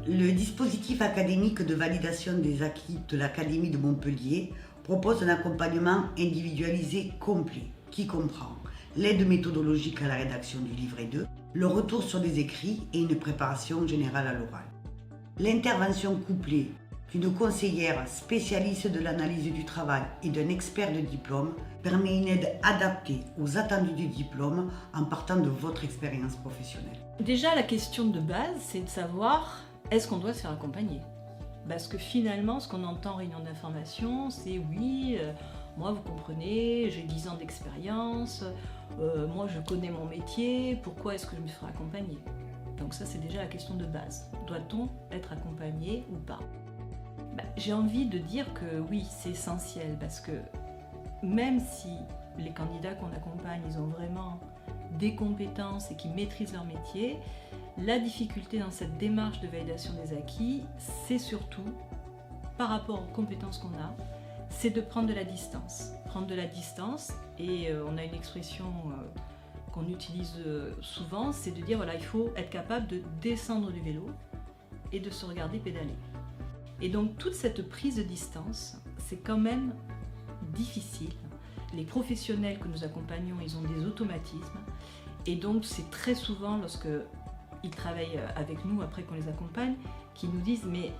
Le dispositif académique de validation des acquis de l'Académie de Montpellier propose un accompagnement individualisé complet qui comprend l'aide méthodologique à la rédaction du livret 2, le retour sur des écrits et une préparation générale à l'oral. L'intervention couplée d'une conseillère spécialiste de l'analyse du travail et d'un expert de diplôme permet une aide adaptée aux attendus du diplôme en partant de votre expérience professionnelle. Déjà, la question de base, c'est de savoir est-ce qu'on doit se faire accompagner ? Parce que finalement, ce qu'on entend en réunion d'information, c'est oui, moi vous comprenez, j'ai 10 ans d'expérience, moi je connais mon métier, pourquoi est-ce que je me ferai accompagner ? Donc ça, c'est déjà la question de base. Doit-on être accompagné ou pas ? J'ai envie de dire que oui, c'est essentiel parce que même si les candidats qu'on accompagne, ils ont vraiment des compétences et qu'ils maîtrisent leur métier, la difficulté dans cette démarche de validation des acquis, c'est surtout, par rapport aux compétences qu'on a, c'est de prendre de la distance. Prendre de la distance, et on a une expression qu'on utilise souvent, c'est de dire voilà, il faut être capable de descendre du vélo et de se regarder pédaler. Et donc toute cette prise de distance, c'est quand même difficile. Les professionnels que nous accompagnons, ils ont des automatismes, et donc c'est très souvent lorsque ils travaillent avec nous après qu'on les accompagne, qui nous disent mais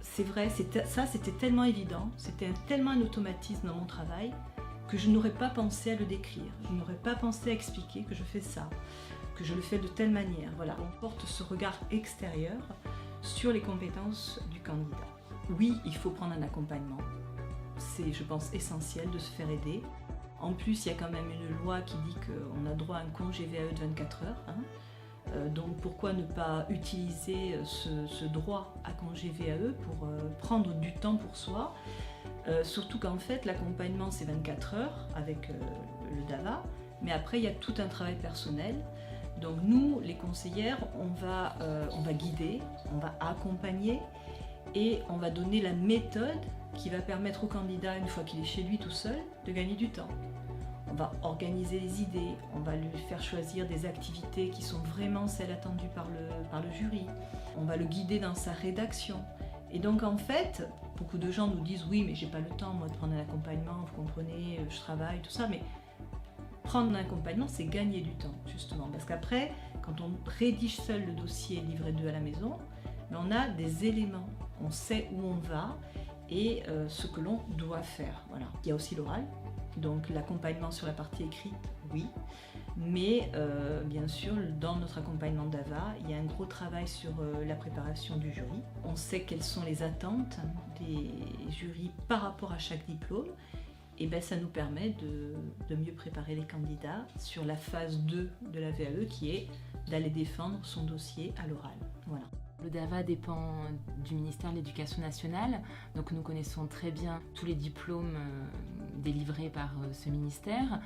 c'est vrai, c'était tellement évident, c'était tellement un automatisme dans mon travail que je n'aurais pas pensé à le décrire, je n'aurais pas pensé à expliquer que je fais ça, que je le fais de telle manière. Voilà, on porte ce regard extérieur sur les compétences du candidat. Oui, il faut prendre un accompagnement, c'est je pense essentiel de se faire aider. En plus, il y a quand même une loi qui dit qu'on a droit à un congé VAE de 24 heures. Donc pourquoi ne pas utiliser ce droit à congé VAE pour prendre du temps pour soi, surtout qu'en fait l'accompagnement c'est 24 heures avec le DAVA, mais après il y a tout un travail personnel. Donc nous, les conseillères, on va guider, on va accompagner et on va donner la méthode qui va permettre au candidat, une fois qu'il est chez lui tout seul, de gagner du temps. On va organiser les idées, on va lui faire choisir des activités qui sont vraiment celles attendues par le jury. On va le guider dans sa rédaction. Et donc en fait, beaucoup de gens nous disent oui, mais j'ai pas le temps moi de prendre un accompagnement, vous comprenez, je travaille, tout ça, mais prendre un accompagnement, c'est gagner du temps, justement. Parce qu'après, quand on rédige seul le dossier livret 2 à la maison, on a des éléments, on sait où on va et ce que l'on doit faire. Voilà. Il y a aussi l'oral. Donc l'accompagnement sur la partie écrite, oui, mais bien sûr dans notre accompagnement d'AVA, il y a un gros travail sur la préparation du jury. On sait quelles sont les attentes des jurys par rapport à chaque diplôme, et ben, ça nous permet de mieux préparer les candidats sur la phase 2 de la VAE qui est d'aller défendre son dossier à l'oral. Voilà. Le DAVA dépend du ministère de l'Éducation nationale, donc nous connaissons très bien tous les diplômes délivrés par ce ministère,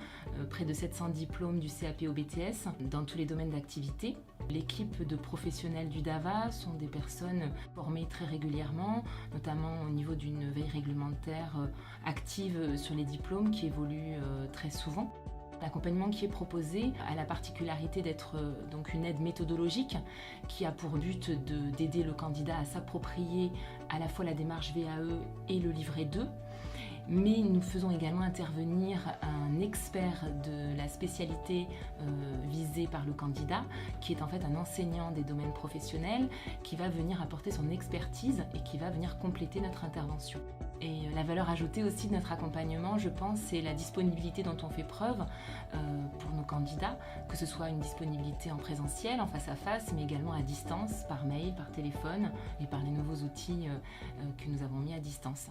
près de 700 diplômes du CAP au BTS dans tous les domaines d'activité. L'équipe de professionnels du DAVA sont des personnes formées très régulièrement, notamment au niveau d'une veille réglementaire active sur les diplômes qui évolue très souvent. L'accompagnement qui est proposé a la particularité d'être donc une aide méthodologique qui a pour but d'aider le candidat à s'approprier à la fois la démarche VAE et le livret 2. Mais nous faisons également intervenir un expert de la spécialité visée par le candidat, qui est en fait un enseignant des domaines professionnels, qui va venir apporter son expertise et qui va venir compléter notre intervention. Et la valeur ajoutée aussi de notre accompagnement, je pense, c'est la disponibilité dont on fait preuve pour nos candidats, que ce soit une disponibilité en présentiel, en face à face, mais également à distance, par mail, par téléphone et par les nouveaux outils que nous avons mis à distance.